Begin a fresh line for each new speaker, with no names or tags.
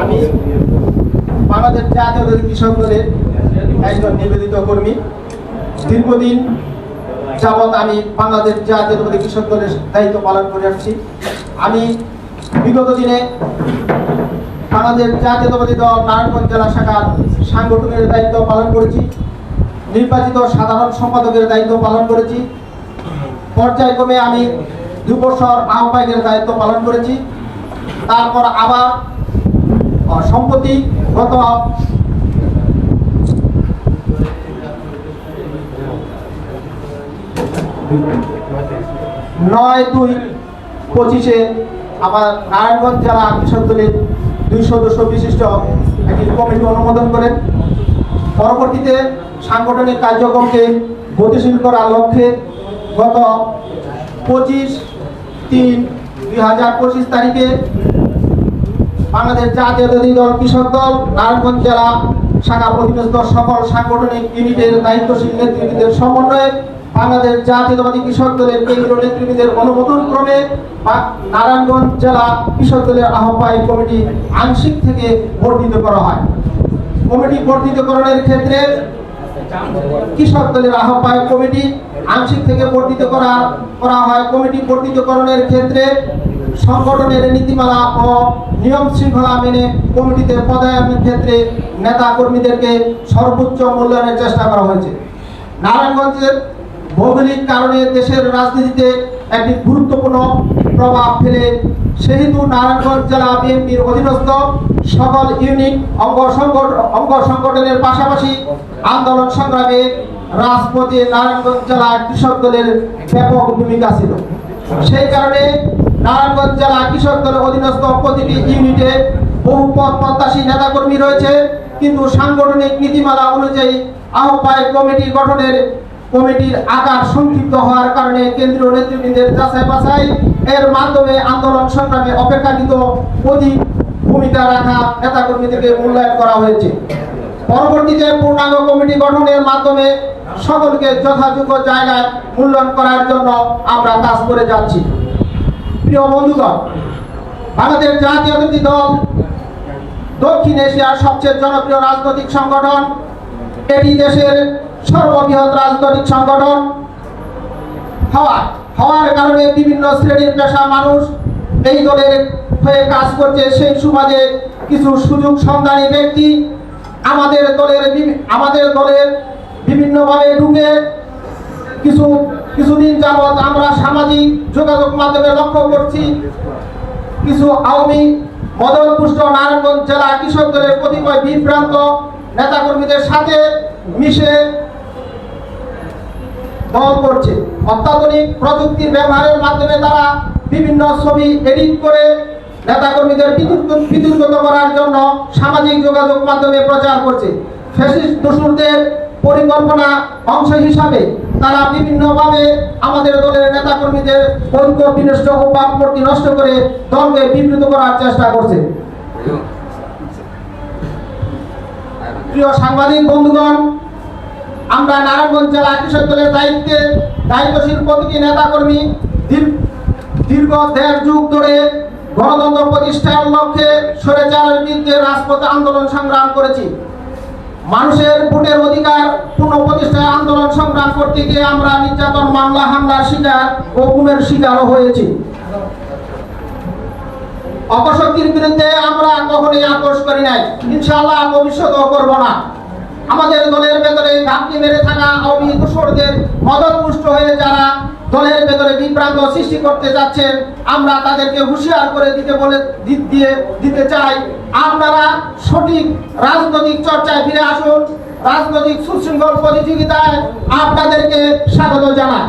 আমি বাংলাদেশ জাতীয়তাবাদী কৃষক দলের একজন নিবেদিত কর্মী। দীর্ঘদিন যাবৎ আমি বাংলাদেশ জাতীয়তাবাদী কৃষক দলের দায়িত্ব পালন করে আসছি। আমি বিগত দিনে বাংলাদেশ জাতীয়তাবাদী দল নারায়ণগঞ্জ জেলা শাখার সাংগঠনের দায়িত্ব পালন করেছি, নির্বাচিত সাধারণ সম্পাদকের দায়িত্ব পালন করেছি, পর্যায়ক্রমে আমি 2 বছর আহ্বায়কের দায়িত্ব পালন করেছি। তারপর আবার সম্প্রতি গত 9/2/25 আমার নারায়ণগঞ্জ জেলা কৃষক দলের 2 সদস্য বিশিষ্ট একটি কমিটি অনুমোদন করেন। পরবর্তীতে সাংগঠনিক কার্যক্রমকে গতিশীল করার লক্ষ্যে গত 25/3/2025 তারিখে বাংলাদেশ জাতীয়তাবাদী দল কৃষক দল নারায়ণগঞ্জ জেলা শাখার অধীনস্থ সকল সাংগঠনিক ইউনিটের দায়িত্বশীল নেতৃবৃন্দের সমন্বয়ে বাংলাদেশ জাতীয়তাবাদী কৃষক দলের কেন্দ্রীয় নেতৃবৃন্দের অনুমোদন ক্রমে নারায়ণগঞ্জ জেলা কৃষক দলের আহ্বায়ক কমিটি আংশিক থেকে বর্ধিত করা হয়। কমিটি বর্ধিতকরণের ক্ষেত্রে কৃষক দলের আহ্বায়ক কমিটি আংশিক থেকে বর্ধিত করা হয়। কমিটি বর্ধিতকরণের ক্ষেত্রে সংগঠনের নীতিমালা ও নিয়ম শৃঙ্খলা মেনে কমিটিতে পদায়নের ক্ষেত্রে নেতা কর্মীদেরকে সর্বোচ্চ মূল্যায়নের চেষ্টা করা হয়েছে। নারায়ণগঞ্জের ভৌগোলিক কারণে দেশের রাজনীতিতে একটি গুরুত্বপূর্ণ প্রভাব ফেলে সেহেতু নারায়ণগঞ্জ জেলা বিএনপির অধীনস্থ সকল ইউনিট অঙ্গ সংগঠনের পাশাপাশি আন্দোলন সংগ্রামে রাজপথে নারায়ণগঞ্জ জেলা কৃষক দলের ব্যাপক ভূমিকা ছিল। সেই কারণে নারায়ণগঞ্জ জেলা কৃষক দলের অধীনস্থ প্রতিটি ইউনিটে বহু পদ প্রত্যাশী নেতাকর্মী রয়েছে, কিন্তু সাংগঠনিক নীতিমালা অনুযায়ী আহ্বায়ক কমিটি গঠনের কমিটির আকার সংক্ষিপ্ত হওয়ার কারণে কেন্দ্রীয় নেতৃবৃন্দের যাচাই বাছাই এর মাধ্যমে আন্দোলন সংগ্রামে অপেক্ষাকৃত অধিক ভূমিকা রাখা নেতাকর্মীদেরকে মূল্যায়ন করা হয়েছে। পরবর্তীতে পূর্ণাঙ্গ কমিটি গঠনের মাধ্যমে সকলকে যথাযোগ্য জায়গায় মূল্যায়ন করার জন্য আমরা কাজ করে যাচ্ছি। প্রিয় বন্ধুগণ, বাংলাদেশ জাতীয়তাবাদী দল দক্ষিণ এশিয়ার সবচেয়ে জনপ্রিয় রাজনৈতিক সংগঠন। এটি দেশের সর্ববৃহৎ রাজনৈতিক সংগঠন হওয়ার কারণে বিভিন্ন শ্রেণীর পেশা মানুষ এই দলের হয়ে কাজ করছে। সেই সুবাদে কিছু সুযোগ সন্ধানী ব্যক্তি আমাদের দলের বিভিন্নভাবে ঢুকে কিছুদিন যাবৎ আমরা সামাজিক যোগাযোগ মাধ্যমে লক্ষ্য করছি কিছু আওয়ামী মদতপুষ্ট নারায়ণগঞ্জ জেলা কৃষক দলের কতিপয় বিভ্রান্ত নেতাকর্মীদের সাথে মিশে দল করছে। অত্যাধুনিক প্রযুক্তির ব্যবহারের মাধ্যমে তারা বিভিন্ন ছবি এডিট করে নেতাকর্মীদের বিতর্কিত করার জন্য সামাজিক যোগাযোগ মাধ্যমে প্রচার করছে। ফ্যাসিস্ট দোসরদের পরিকল্পনা অংশ হিসাবে তারা বিভিন্নভাবে আমাদের দলের নেতাকর্মীদের ঐক্য বিনষ্ট ও ভাবমূর্তি নষ্ট করে দলকে বিবৃত করার চেষ্টা করছে। প্রিয় সাংবাদিক বন্ধুগণ, আমরা নারায়ণগঞ্জ জেলা কৃষক দলের দায়িত্বশীল প্রতিটি নেতাকর্মী দীর্ঘ 1.5 যুগ ধরে গণতন্ত্র প্রতিষ্ঠার লক্ষ্যে স্বৈরাচারের বিরুদ্ধে রাজপথে আন্দোলন সংগ্রাম করেছি। মানুষের ভোটের অধিকার পুনঃপ্রতিষ্ঠায় আন্দোলন সংগ্রাম করতে গিয়ে আমরা নির্যাতন, মামলা, হামলার শিকার ও গুমের শিকারও হয়েছি। অপশক্তির বিরুদ্ধে আমরা কখনোই আপোষ করি নাই, ইনশাআল্লাহ ভবিষ্যতেও করব না। আমাদের দলের ভেতরে ঘাপটি মেরে থাকা আওয়ামী দোসরদের মদতপুষ্ট হয়ে যারা দলের ভেতরে বিভ্রান্ত সৃষ্টি করতে যাচ্ছেন, আমরা তাদেরকে হুঁশিয়ার করে দিতে চাই, আপনারা সঠিক রাজনৈতিক চর্চায় ফিরে আসুন। রাজনৈতিক সুশৃঙ্খল প্রতিযোগিতায় আপনাদেরকে স্বাগত জানাই।